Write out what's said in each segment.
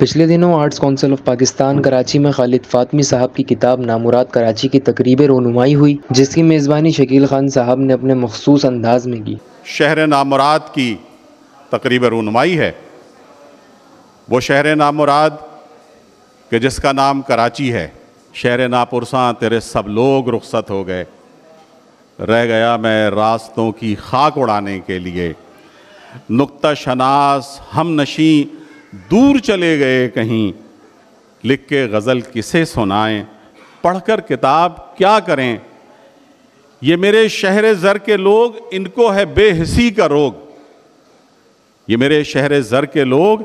پچھلے دنوں arts council of Pakistan Karachi میں خالد فاطمی صاحب کی کتاب نامراد کراچی کی تقریب رونمائی ہوئی، جس کی میزبانی شکیل خان صاحب نے اپنے مخصوص انداز میں کی۔ شہر نامراد کی تقریب رونمائی ہے، وہ شہر نامراد کہ جس کا نام کراچی ہے۔ شہر ناپرساں تیرے سب لوگ رخصت ہو گئے، رہ گیا میں راستوں کی خاک اڑانے کے لیے۔ نقطہ شناس ہم نشیں دور چلے گئے کہیں، لکھ کے غزل کسے سنائیں، پڑھ کر کتاب کیا کریں۔ یہ میرے شہر زر کے لوگ، ان کو ہے بے حسی کا روگ۔ یہ میرے شہر زر کے لوگ،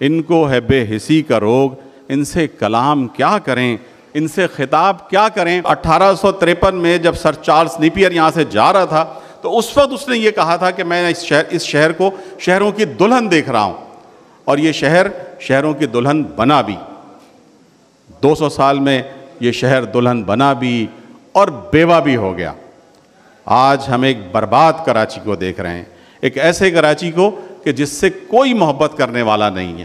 ان کو ہے بے حسی کا روگ۔ ان سے کلام کیا کریں، ان سے خطاب کیا کریں۔ 1853 میں جب سر چارلس نیپیئر یہاں سے جا رہا تھا تو اس وقت اس نے یہ کہا تھا کہ میں اس شہر کو شہروں کی دلہن دیکھ رہا ہوں، اور یہ شہر شہروں کی دلہن بنا بھی۔ 200 سال میں یہ شہر دلہن بنا بھی اور بیوہ بھی ہو گیا۔ آج ہم ایک برباد کراچی کو دیکھ رہے ہیں، ایک ایسے کراچی کو کہ جس سے کوئی محبت کرنے والا نہیں ہے۔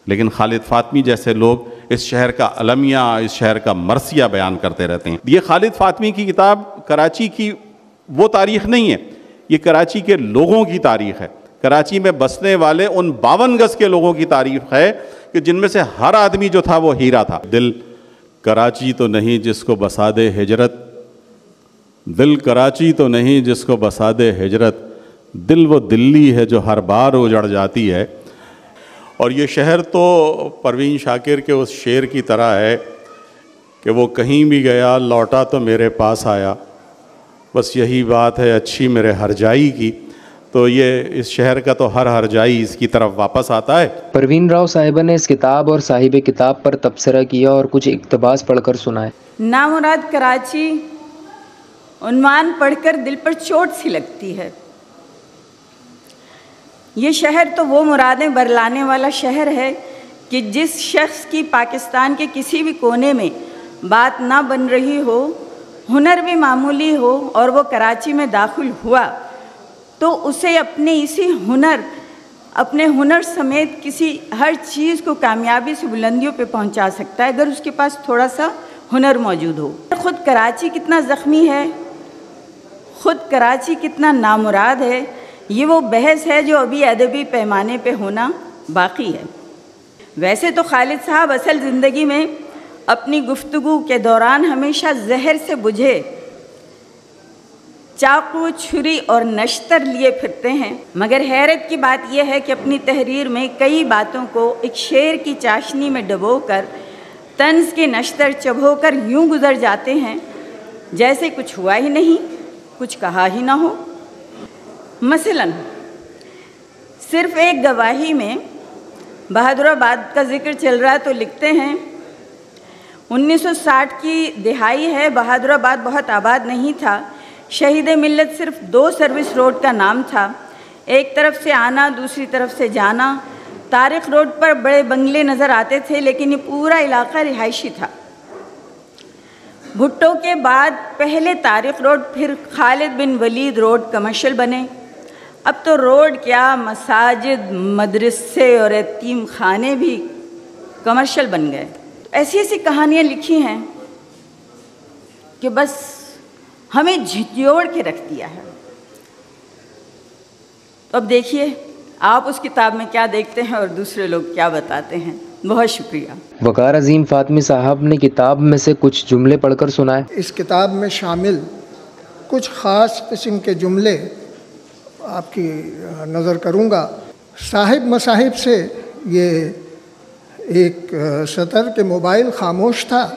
لیکن خالد فاطمی جیسے لوگ اس شہر کا المیہ، اس شہر کا مرثیہ بیان کرتے رہتے ہیں۔ یہ خالد فاطمی کی کتاب کراچی کی وہ تاریخ نہیں ہے، یہ کراچی کے لوگوں کی تاریخ ہے۔ کراچی میں بسنے والے ان 52 گز کے لوگوں کی تاریخ ہے کہ جن میں سے ہر آدمی جو تھا وہ ہیرا تھا۔ دل کراچی تو نہیں جس کو بسا دے ہجرت، دل کراچی تو نہیں جس کو بسا دے ہجرت، دل وہ دلی ہے جو ہر بار اجڑ جاتی ہے۔ اور یہ شہر تو پروین شاکر کے اس شعر کی طرح ہے کہ وہ کہیں بھی گیا لوٹا تو میرے پاس آیا، بس یہی بات ہے اچھی میرے ہرجائی کی۔ تو یہ اس شہر کا تو ہر جائی اس کی طرف واپس آتا ہے۔ پروین راؤ صاحبہ نے اس کتاب اور صاحب کتاب پر تبصرہ کیا اور کچھ اقتباس پڑھ کر سنائے۔ نامراد کراچی عنوان پڑھ کر دل پر چوٹ سی لگتی ہے۔ یہ شہر تو وہ مرادیں برلانے والا شہر ہے کہ جس شخص کی پاکستان کے کسی بھی کونے میں بات نہ بن رہی ہو، ہنر بھی معمولی ہو، اور وہ کراچی میں داخل ہوا تو اسے اپنے ہنر سمیت کسی ہر چیز کو کامیابی سے بلندیوں پہ پہنچا سکتا ہے اگر اس کے پاس تھوڑا سا ہنر موجود ہو۔ خود کراچی کتنا زخمی ہے، خود کراچی کتنا نامراد ہے، یہ وہ بحث ہے جو ابھی ادبی پیمانے پہ ہونا باقی ہے۔ ویسے تو خالد صاحب اصل زندگی میں اپنی گفتگو کے دوران ہمیشہ زہر سے بجھے چاقو، چھری اور نشتر لیے پھرتے ہیں، مگر حیرت کی بات یہ ہے کہ اپنی تحریر میں کئی باتوں کو ایک شعر کی چاشنی میں ڈبو کر طنز کے نشتر چبھو کر یوں گزر جاتے ہیں جیسے کچھ ہوا ہی نہیں، کچھ کہا ہی نہ ہو۔ مثلاً صرف ایک گواہی میں بہادر آباد کا ذکر چل رہا تو لکھتے ہیں 1960 کی دہائی ہے، بہادر آباد بہت آباد نہیں تھا، شہید ملت صرف 2 سروس روڈ کا نام تھا، ایک طرف سے آنا دوسری طرف سے جانا۔ طارق روڈ پر بڑے بنگلے نظر آتے تھے لیکن یہ پورا علاقہ رہائشی تھا۔ بھٹو کے بعد پہلے طارق روڈ پھر خالد بن ولید روڈ کمرشل بنے، اب تو روڈ کیا مساجد، مدرسے اور یتیم خانے بھی کمرشل بن گئے۔ ایسی ایسی کہانیاں لکھی ہیں کہ بس ہمیں جھنجھوڑ کے رکھ دیا ہے۔ تو اب دیکھیے آپ اس کتاب میں کیا دیکھتے ہیں اور دوسرے لوگ کیا بتاتے ہیں۔ بہت شکریہ۔ وقار عظیم فاطمی صاحب نے کتاب میں سے کچھ جملے پڑھ کر سنائے۔ اس کتاب میں شامل کچھ خاص قسم کے جملے آپ کی نظر کروں گا۔ صاحب مصاحب سے یہ ایک سطر کہ موبائل خاموش تھا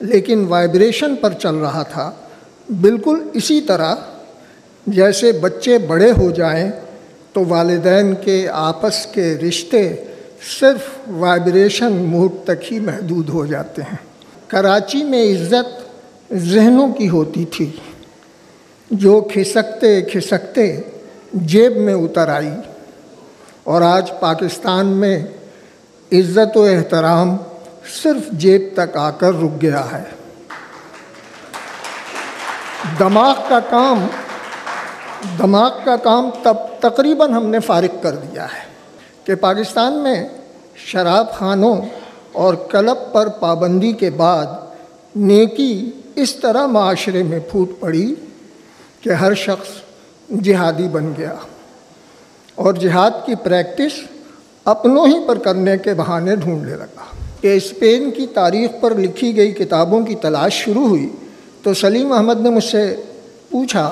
لیکن وائبریشن پر چل رہا تھا، بالکل اسی طرح جیسے بچے بڑے ہو جائیں تو والدین کے آپس کے رشتے صرف وائبریشن موڈ تک ہی محدود ہو جاتے ہیں۔ کراچی میں عزت ذہنوں کی ہوتی تھی جو کھسکتے کھسکتے جیب میں اتر آئی، اور آج پاکستان میں عزت و احترام صرف جیب تک آ کر رک گیا ہے۔ دماغ کا کام تقریباً ہم نے فارغ کر دیا ہے کہ پاکستان میں شراب خانوں اور کلب پر پابندی کے بعد نیکی اس طرح معاشرے میں پھوٹ پڑی کہ ہر شخص جہادی بن گیا اور جہاد کی پریکٹس اپنوں ہی پر کرنے کے بہانے ڈھونڈنے لگا۔ کہ اسپین کی تاریخ پر لکھی گئی کتابوں کی تلاش شروع ہوئی تو سلیم احمد نے مجھ سے پوچھا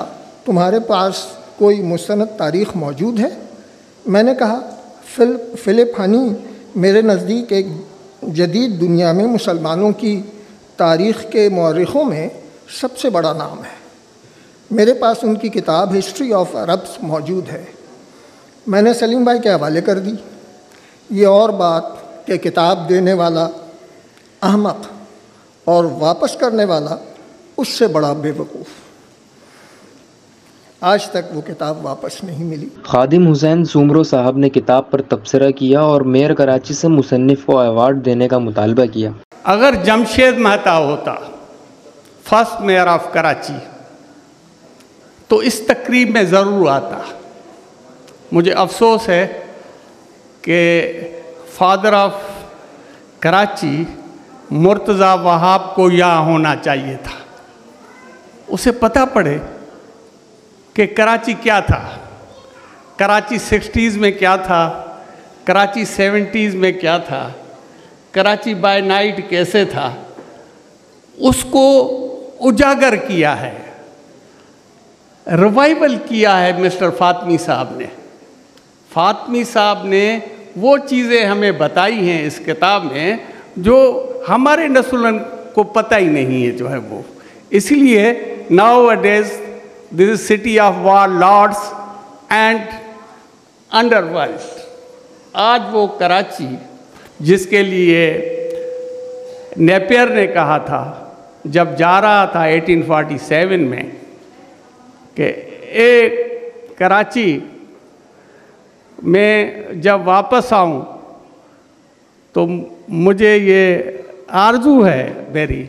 تمہارے پاس کوئی مستند تاریخ موجود ہے؟ میں نے کہا فلپ ہنی میرے نزدیک ایک جدید دنیا میں مسلمانوں کی تاریخ کے مورخوں میں سب سے بڑا نام ہے۔ میرے پاس ان کی کتاب ہسٹری آف عربس موجود ہے۔ میں نے سلیم بھائی کے حوالے کر دی۔ یہ اور بات کہ کتاب دینے والا احمق اور واپس کرنے والا اس سے بڑا بے وقوف۔ آج تک وہ کتاب واپس نہیں ملی۔ خادم حسین سومرو صاحب نے کتاب پر تبصرہ کیا اور میئر کراچی سے مصنف کو ایوارڈ دینے کا مطالبہ کیا۔ اگر جمشید مہتا ہوتا فرسٹ میئر آف کراچی تو اس تقریب میں ضرور آتا۔ مجھے افسوس ہے کہ فادر آف کراچی مرتضیٰ وہاب کو یہاں ہونا چاہیے تھا، اسے پتہ پڑے کہ کراچی کیا تھا، کراچی 60s میں کیا تھا، کراچی 70s میں کیا تھا، کراچی بائی نائٹ کیسے تھا، اس کو اجاگر کیا ہے، ریوائول کیا ہے مسٹر فاطمی صاحب نے۔ فاطمی صاحب نے وہ چیزیں ہمیں بتائی ہیں اس کتاب میں جو ہمارے نسل کو پتہ ہی نہیں ہے جو ہے وہ۔ اس لیے ناؤ اڈیز this is city of warlords and underworld. آج وہ کراچی جس کے لیے نیپیر نے کہا تھا جب جا رہا تھا 1847 میں کہ ایک کراچی میں جب واپس آؤں تو مجھے یہ آرزو ہے میری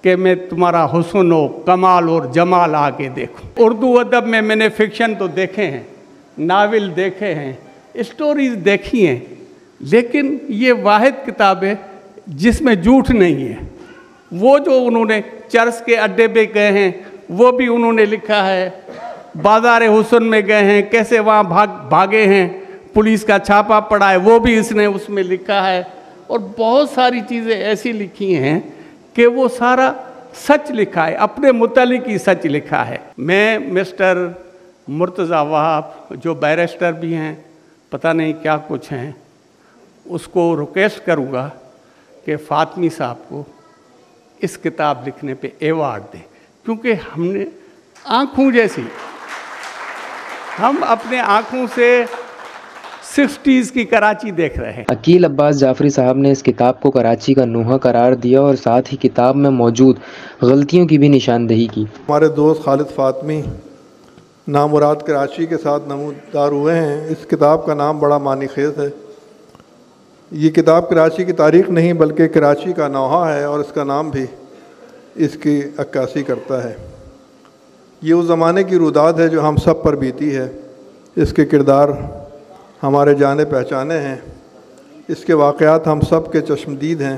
کہ میں تمہارا حسن و کمال اور جمال آ کے دیکھوں۔ اردو ادب میں نے فکشن تو دیکھے ہیں، ناول دیکھے ہیں، اسٹوریز دیکھی ہیں، لیکن یہ واحد کتاب ہے جس میں جھوٹ نہیں ہے۔ وہ جو انہوں نے چرس کے اڈے پہ گئے ہیں وہ بھی انہوں نے لکھا ہے، بازار حسن میں گئے ہیں کیسے وہاں بھاگے ہیں، پولیس کا چھاپا پڑا ہے وہ بھی اس نے اس میں لکھا ہے، اور بہت ساری چیزیں ایسی لکھی ہیں کہ وہ سارا سچ لکھا ہے، اپنے متعلق ہی سچ لکھا ہے۔ میں مسٹر مرتضیٰ وہاب جو بیرسٹر بھی ہیں، پتہ نہیں کیا کچھ ہیں، اس کو ریکویسٹ کروں گا کہ فاطمی صاحب کو اس کتاب لکھنے پہ ایوارڈ دیں، کیونکہ ہم نے آنکھوں جیسی، ہم اپنے آنکھوں سے 60s کی کراچی دیکھ رہے ہیں۔ عقیل عباس جعفری صاحب نے اس کتاب کو کراچی کا نوحہ قرار دیا اور ساتھ ہی کتاب میں موجود غلطیوں کی بھی نشاندہی کی۔ ہمارے دوست خالد فاطمی نامراد کراچی کے ساتھ نمودار ہوئے ہیں۔ اس کتاب کا نام بڑا معنی خیز ہے۔ یہ کتاب کراچی کی تاریخ نہیں بلکہ کراچی کا نوحہ ہے، اور اس کا نام بھی اس کی عکاسی کرتا ہے۔ یہ اس زمانے کی روداد ہے جو ہم سب پر بیتی ہے۔ اس کے کردار ہمارے جانے پہچانے ہیں، اس کے واقعات ہم سب کے چشمدید ہیں۔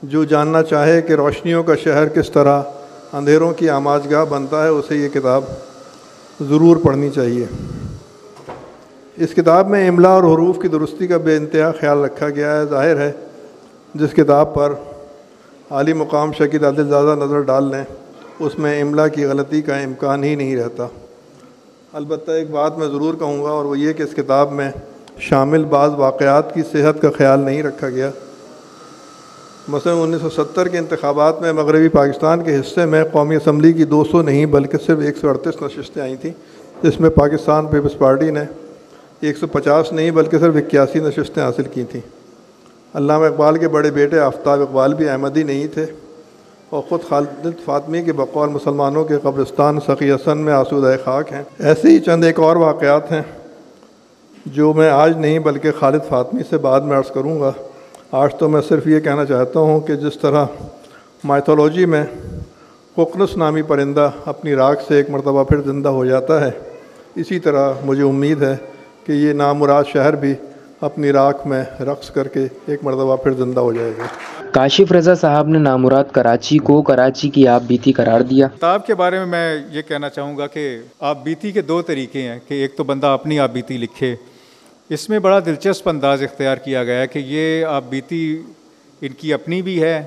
جو جاننا چاہے کہ روشنیوں کا شہر کس طرح اندھیروں کی آماجگاہ بنتا ہے، اسے یہ کتاب ضرور پڑھنی چاہیے۔ اس کتاب میں املا اور حروف کی درستی کا بے انتہا خیال رکھا گیا ہے۔ ظاہر ہے جس کتاب پر عالی مقام شکیل عادل زادہ نظر ڈال لیں اس میں املا کی غلطی کا امکان ہی نہیں رہتا۔ البتہ ایک بات میں ضرور کہوں گا، اور وہ یہ کہ اس کتاب میں شامل بعض واقعات کی صحت کا خیال نہیں رکھا گیا۔ مثلا 1970 کے انتخابات میں مغربی پاکستان کے حصے میں قومی اسمبلی کی 200 نہیں بلکہ صرف 138 نشستیں آئی تھیں، جس میں پاکستان پیپلز پارٹی نے 150 نہیں بلکہ صرف 81 نشستیں حاصل کی تھیں۔ علامہ اقبال کے بڑے بیٹے آفتاب اقبال بھی احمدی نہیں تھے، اور خود خالد فاطمی کے بقول مسلمانوں کے قبرستان سخی حسن میں آسودہ خاک ہیں۔ ایسے ہی چند ایک اور واقعات ہیں جو میں آج نہیں بلکہ خالد فاطمی سے بعد میں عرض کروں گا۔ آج تو میں صرف یہ کہنا چاہتا ہوں کہ جس طرح مائتھولوجی میں ققنس نامی پرندہ اپنی راکھ سے ایک مرتبہ پھر زندہ ہو جاتا ہے، اسی طرح مجھے امید ہے کہ یہ نامراد شہر بھی اپنی راکھ میں رقص کر کے ایک مرتبہ پھر زندہ ہو جائے گا۔ کاشف رضا صاحب نے نامراد کراچی کو کراچی کی آپ بیتی قرار دیا۔ کتاب کے بارے میں یہ کہنا چاہوں گا کہ آپ بیتی کے دو طریقے ہیں کہ ایک تو بندہ اپنی آپ بیتی لکھے، اس میں بڑا دلچسپ انداز اختیار کیا گیا ہے کہ یہ آپ بیتی ان کی اپنی بھی ہے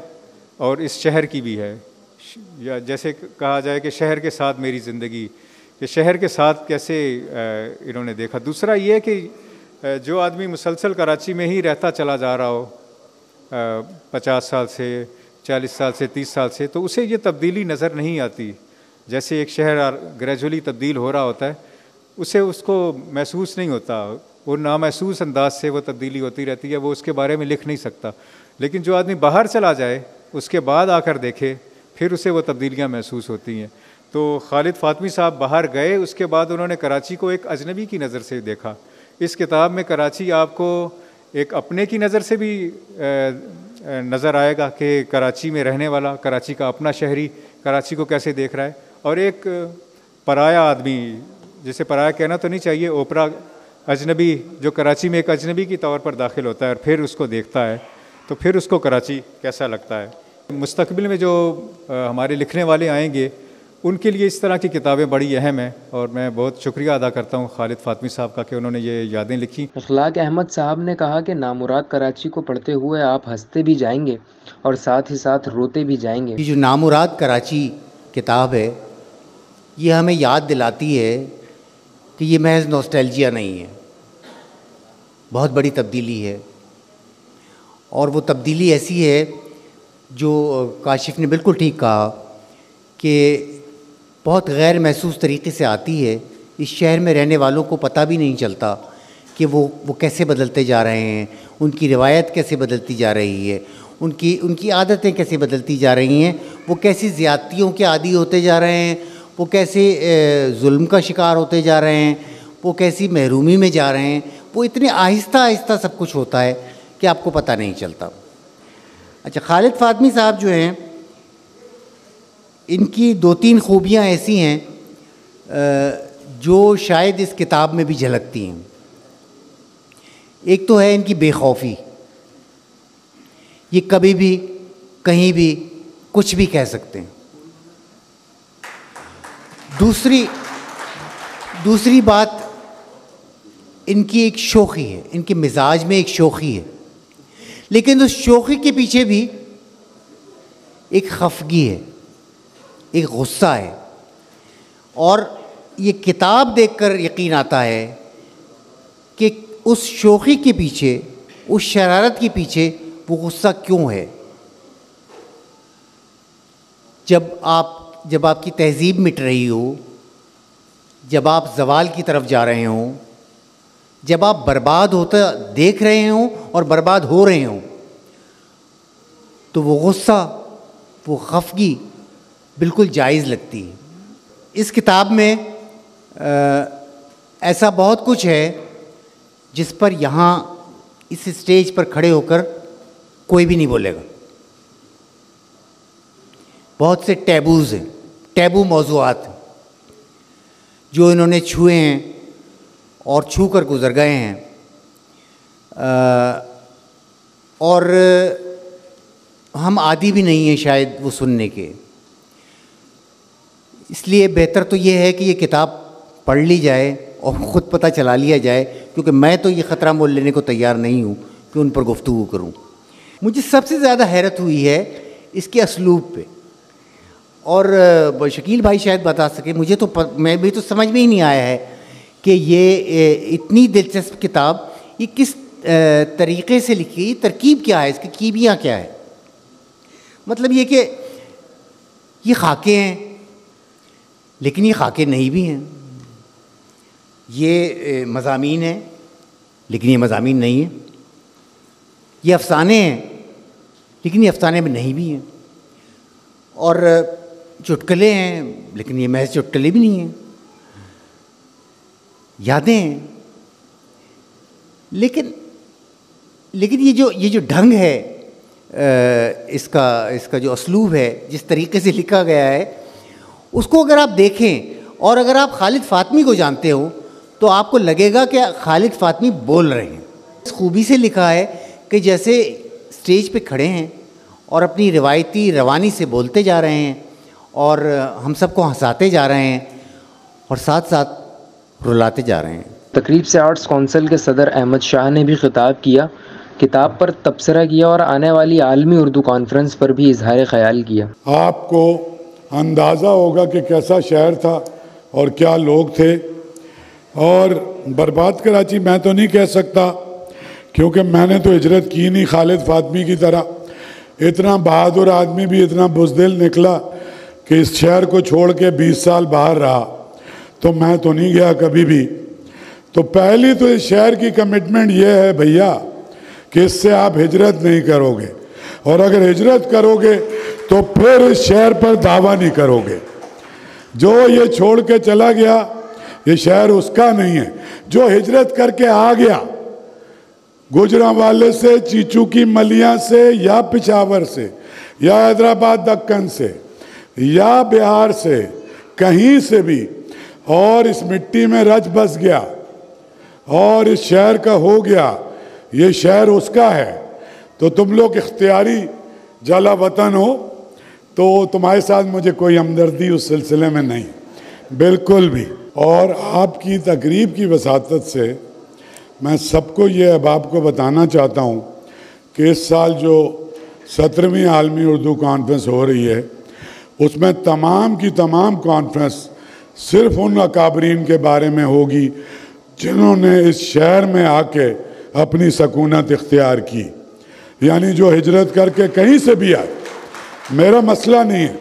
اور اس شہر کی بھی ہے، یا جیسے کہا جائے کہ شہر کے ساتھ میری زندگی، کہ شہر کے ساتھ کیسے انہوں نے دیکھا۔ دوسرا یہ کہ جو آدمی مسلسل کراچی میں ہی رہتا چلا جا رہا ہو 50 سال سے 40 سال سے 30 سال سے، تو اسے یہ تبدیلی نظر نہیں آتی۔ جیسے ایک شہر گریجولی تبدیل ہو رہا ہوتا ہے، اسے اس کو محسوس نہیں ہوتا، وہ نامحسوس انداز سے وہ تبدیلی ہوتی رہتی ہے، وہ اس کے بارے میں لکھ نہیں سکتا۔ لیکن جو آدمی باہر چلا جائے اس کے بعد آ کر دیکھے، پھر اسے وہ تبدیلیاں محسوس ہوتی ہیں۔ تو خالد فاطمی صاحب باہر گئے، اس کے بعد انہوں نے کراچی کو ایک اجنبی کی نظر سے دیکھا۔ اس کتاب میں کراچی آپ کو ایک اپنے کی نظر سے بھی نظر آئے گا کہ کراچی میں رہنے والا، کراچی کا اپنا شہری کراچی کو کیسے دیکھ رہا ہے، اور ایک پرایا آدمی، جسے پرایا کہنا تو نہیں چاہیے، اوپرا اجنبی، جو کراچی میں ایک اجنبی کی طور پر داخل ہوتا ہے اور پھر اس کو دیکھتا ہے تو پھر اس کو کراچی کیسا لگتا ہے۔ مستقبل میں جو ہمارے لکھنے والے آئیں گے ان کے لیے اس طرح کی کتابیں بڑی اہم ہیں، اور میں بہت شکریہ ادا کرتا ہوں خالد فاطمی صاحب کا کہ انہوں نے یہ یادیں لکھی۔ اخلاق احمد صاحب نے کہا کہ نامراد کراچی کو پڑھتے ہوئے آپ ہنستے بھی جائیں گے اور ساتھ ہی ساتھ روتے بھی جائیں گے۔ یہ جو نامراد کراچی کتاب ہے یہ ہمیں یاد دلاتی ہے کہ یہ محض نوسٹیلجیا نہیں ہے، بہت بڑی تبدیلی ہے، اور وہ تبدیلی ایسی ہے جو کاشف نے بالکل ٹھیک کہا کہ بہت غیر محسوس طریقے سے آتی ہے۔ اس شہر میں رہنے والوں کو پتہ بھی نہیں چلتا کہ وہ کیسے بدلتے جا رہے ہیں، ان کی روایت کیسے بدلتی جا رہی ہے، ان کی عادتیں کیسے بدلتی جا رہی ہیں، وہ کیسی زیادتیوں کے عادی ہوتے جا رہے ہیں، وہ کیسے ظلم کا شکار ہوتے جا رہے ہیں، وہ کیسی محرومی میں جا رہے ہیں۔ وہ اتنے آہستہ آہستہ سب کچھ ہوتا ہے کہ آپ کو پتہ نہیں چلتا۔ اچھا، خالد فاطمی صاحب جو ہیں، ان کی 2-3 خوبیاں ایسی ہیں جو شاید اس کتاب میں بھی جھلکتی ہیں۔ ایک تو ہے ان کی بے خوفی، یہ کبھی بھی کہیں بھی کچھ بھی کہہ سکتے ہیں۔ دوسری بات ان کی ایک شوخی ہے، ان کے مزاج میں ایک شوخی ہے، لیکن اس شوخی کے پیچھے بھی ایک خفگی ہے، ایک غصہ ہے، اور یہ کتاب دیکھ کر یقین آتا ہے کہ اس شوخی کے پیچھے، اس شرارت کے پیچھے وہ غصہ کیوں ہے۔ جب آپ کی تہذیب مٹ رہی ہو، جب آپ زوال کی طرف جا رہے ہوں، جب آپ برباد ہوتا دیکھ رہے ہوں اور برباد ہو رہے ہوں، تو وہ غصہ، وہ خفگی بالکل جائز لگتی ہے۔ اس کتاب میں ایسا بہت کچھ ہے جس پر یہاں اس اسٹیج پر کھڑے ہو کر کوئی بھی نہیں بولے گا۔ بہت سے ٹیبوز ہیں، ٹیبو موضوعات ہیں جو انہوں نے چھوئے ہیں اور چھو کر گزر گئے ہیں، اور ہم عادی بھی نہیں ہیں شاید وہ سننے کے۔ اس لیے بہتر تو یہ ہے کہ یہ کتاب پڑھ لی جائے اور خود پتہ چلا لیا جائے، کیونکہ میں تو یہ خطرہ مول لینے کو تیار نہیں ہوں کہ ان پر گفتگو کروں۔ مجھے سب سے زیادہ حیرت ہوئی ہے اس کے اسلوب پہ، اور شکیل بھائی شاید بتا سکے، میں بھی تو سمجھ میں ہی نہیں آیا ہے کہ یہ اتنی دلچسپ کتاب یہ کس طریقے سے لکھی، ترکیب کیا ہے، اس کی کیمیاء کیا ہے۔ مطلب یہ کہ یہ خاکے ہیں لیکن یہ خاکے نہیں بھی ہیں، یہ مضامین ہیں لیکن یہ مضامین نہیں ہیں، یہ افسانے ہیں لیکن یہ افسانے میں نہیں بھی ہیں، اور چٹکلے ہیں لیکن یہ محض چٹکلے بھی نہیں ہیں، یادیں ہیں، لیکن یہ جو ڈھنگ ہے، اس کا جو اسلوب ہے، جس طریقے سے لکھا گیا ہے، اس کو اگر آپ دیکھیں اور اگر آپ خالد فاطمی کو جانتے ہو تو آپ کو لگے گا کہ خالد فاطمی بول رہے ہیں، اس خوبی سے لکھا ہے کہ جیسے اسٹیج پہ کھڑے ہیں اور اپنی روایتی روانی سے بولتے جا رہے ہیں اور ہم سب کو ہنساتے جا رہے ہیں اور ساتھ ساتھ رلاتے جا رہے ہیں۔ تقریب سے آرٹس کونسل کے صدر احمد شاہ نے بھی خطاب کیا، کتاب پر تبصرہ کیا اور آنے والی عالمی اردو کانفرنس پر بھی اظہار خیال کیا۔ آپ کو اندازہ ہوگا کہ کیسا شہر تھا اور کیا لوگ تھے، اور برباد کراچی میں تو نہیں کہہ سکتا کیونکہ میں نے تو ہجرت کی نہیں خالد فاطمی کی طرح۔ اتنا بہادر آدمی بھی اتنا بزدل نکلا کہ اس شہر کو چھوڑ کے 20 سال باہر رہا، تو میں تو نہیں گیا کبھی بھی۔ تو پہلی تو اس شہر کی کمٹمنٹ یہ ہے بھیا کہ اس سے آپ ہجرت نہیں کرو گے، اور اگر ہجرت کرو گے تو پھر اس شہر پر دعویٰ نہیں کرو گے۔ جو یہ چھوڑ کے چلا گیا یہ شہر اس کا نہیں ہے، جو ہجرت کر کے آ گیا گوجرانوالے سے، چیچو کی ملیاں سے، یا پشاور سے، یا حیدرآباد دکن سے، یا بہار سے، کہیں سے بھی، اور اس مٹی میں رچ بس گیا اور اس شہر کا ہو گیا، یہ شہر اس کا ہے، تو تم لوگ اختیاری جلا وطن ہو، تو تمہارے ساتھ مجھے کوئی ہمدردی اس سلسلے میں نہیں، بالکل بھی۔ اور آپ کی تقریب کی وساطت سے میں سب کو یہ احباب کو بتانا چاہتا ہوں کہ اس سال جو 17ویں عالمی اردو کانفرنس ہو رہی ہے، اس میں تمام کی تمام کانفرنس صرف ان اکابرین کے بارے میں ہوگی جنہوں نے اس شہر میں آ کے اپنی سکونت اختیار کی، یعنی جو ہجرت کر کے کہیں سے بھی آئے۔ میرا مسئلہ نہیں ہے،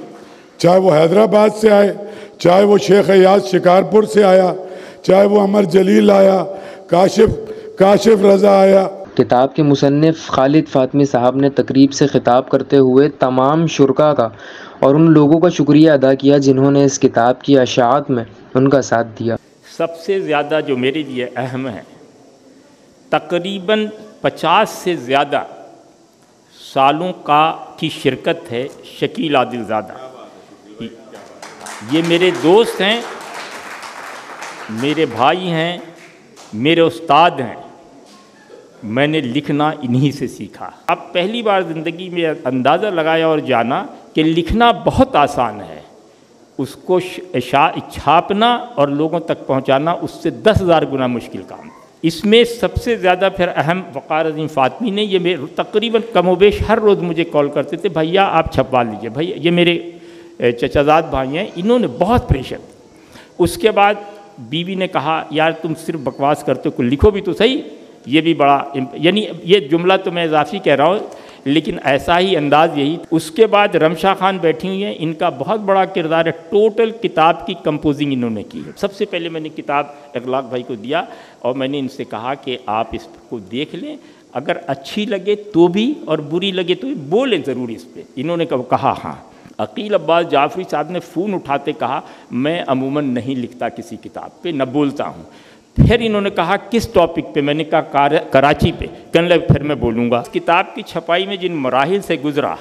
چاہے وہ حیدرآباد سے آئے، چاہے وہ شیخ ایاز شکارپور سے آیا، چاہے وہ عمر جلیل آیا، کاشف رضا آیا۔ کتاب کے مصنف خالد فاطمی صاحب نے تقریب سے خطاب کرتے ہوئے تمام شرکاء کا اور ان لوگوں کا شکریہ ادا کیا جنہوں نے اس کتاب کی اشاعت میں ان کا ساتھ دیا۔ سب سے زیادہ جو میرے لیے اہم ہے، تقریباً 50 سے زیادہ سالوں کی شرکت ہے شکیل عادل زادہ۔ یہ میرے دوست ہیں، میرے بھائی ہیں، میرے استاد ہیں، میں نے لکھنا انہی سے سیکھا۔ اب پہلی بار زندگی میں اندازہ لگایا اور جانا کہ لکھنا بہت آسان ہے، اس کو چھاپنا اور لوگوں تک پہنچانا اس سے 10,000 گنا مشکل کام۔ اس میں سب سے زیادہ پھر اہم وقار عظیم فاطمی نے، یہ تقریباً کم و بیش ہر روز مجھے کال کرتے تھے، بھیا آپ چھپوا لیجئے، بھائی یہ میرے چچا زاد بھائی ہیں، انہوں نے بہت پریشر۔ اس کے بعد بیوی نے کہا یار تم صرف بکواس کرتے ہو، لکھو بھی تو صحیح، یہ بھی بڑا، یعنی یہ جملہ تو میں اضافی کہہ رہا ہوں لیکن ایسا ہی انداز یہی۔ اس کے بعد رمشا خان بیٹھی ہوئی ہیں، ان کا بہت بڑا کردار ہے، ٹوٹل کتاب کی کمپوزنگ انہوں نے کی ہے۔ سب سے پہلے میں نے کتاب اخلاق بھائی کو دیا اور میں نے ان سے کہا کہ آپ اس کو دیکھ لیں، اگر اچھی لگے تو بھی اور بری لگے تو بھی بولیں ضرور اس پہ۔ انہوں نے کہا ہاں۔ عقیل عباس جعفری صاحب نے فون اٹھاتے کہا میں عموماً نہیں لکھتا کسی کتاب پہ، نہ بولتا ہوں۔ پھر انہوں نے کہا کس ٹاپک پہ؟ میں نے کہا کراچی پہ۔ کہنے لگے پھر میں بولوں گا۔ کتاب کی چھپائی میں جن مراحل سے گزرا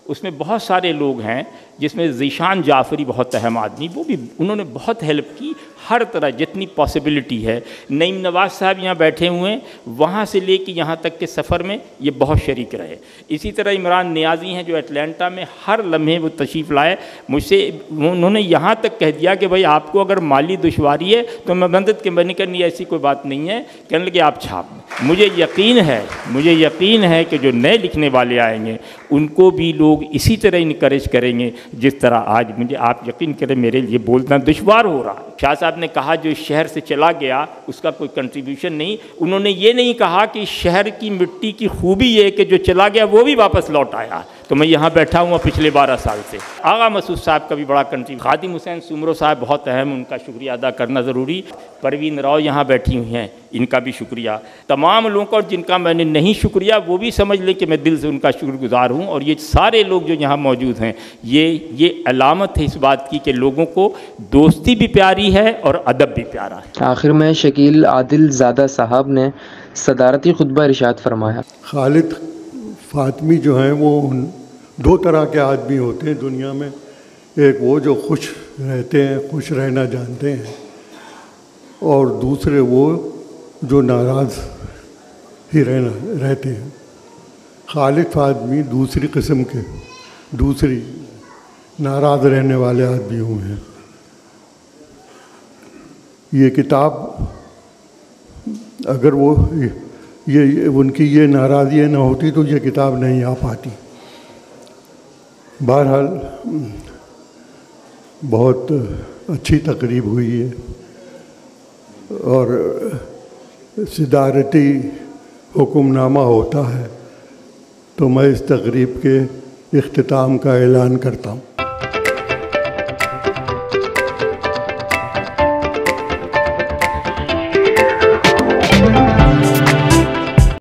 اس میں بہت سارے لوگ ہیں، جس میں ذیشان جعفری بہت اہم آدمی، وہ بھی انہوں نے بہت ہیلپ کی ہر طرح جتنی پاسبلٹی ہے۔ نعیم نواز صاحب یہاں بیٹھے ہوئے ہیں، وہاں سے لے کے یہاں تک کے سفر میں یہ بہت شریک رہے۔ اسی طرح عمران نیازی ہیں جو اٹلانٹا میں ہر لمحے وہ تشریف لائے، مجھ سے انہوں نے یہاں تک کہہ دیا کہ بھائی آپ کو اگر مالی دشواری ہے تو میں مدد کے میں نے کہا نہیں ایسی کوئی بات نہیں ہے، کہنے لگے آپ چھاپ۔ مجھے یقین ہے کہ جو نئے لکھنے والے آئیں گے ان کو بھی لوگ اسی طرح انکریج کریں گے جس طرح آج مجھے آپ یقین کریں میرے لیے بولنا دشوار ہو رہا۔ شاہ صاحب نے کہا جو اس شہر سے چلا گیا اس کا کوئی کنٹریبیوشن نہیں، انہوں نے یہ نہیں کہا کہ شہر کی مٹی کی خوبی یہ کہ جو چلا گیا وہ بھی واپس لوٹ آیا۔ تو میں یہاں بیٹھا ہوں پچھلے 12 سال سے۔ آغا مسعود صاحب کا بھی بڑا کنٹریبیوشن، خادم حسین سومرو صاحب بہت اہم، ان کا شکریہ ادا کرنا ضروری۔ پروین راؤ یہاں بیٹھی ہوئی ہیں، ان کا بھی شکریہ۔ تمام لوگوں کا، اور جن کا میں نے نہیں شکریہ وہ بھی سمجھ لیں کہ میں دل سے ان کا شکر گزار ہوں۔ اور یہ سارے لوگ جو یہاں موجود ہیں یہ علامت ہے اس بات کی کہ لوگوں کو دوستی بھی پیاری ہے اور ادب بھی پیارا ہے۔ آخر میں شکیل عادل زادہ صاحب نے صدارتی خطبہ ارشاد فرمایا۔ خالد فاطمی جو ہیں وہ 2 طرح کے آدمی ہوتے ہیں دنیا میں، ایک وہ جو خوش رہتے ہیں، خوش رہنا جانتے ہیں، اور دوسرے وہ جو ناراض ہی رہتے ہیں۔ خالد فاطمی دوسری قسم کے، دوسری ناراض رہنے والے آدمیوں ہیں۔ یہ کتاب اگر وہ یہ ان کی یہ ناراضی نہ ہوتی تو یہ کتاب نہیں آ پاتی۔ بہرحال بہت اچھی تقریب ہوئی ہے، اور صدارتی حکم نامہ ہوتا ہے تو میں اس تقریب کے اختتام کا اعلان کرتا ہوں۔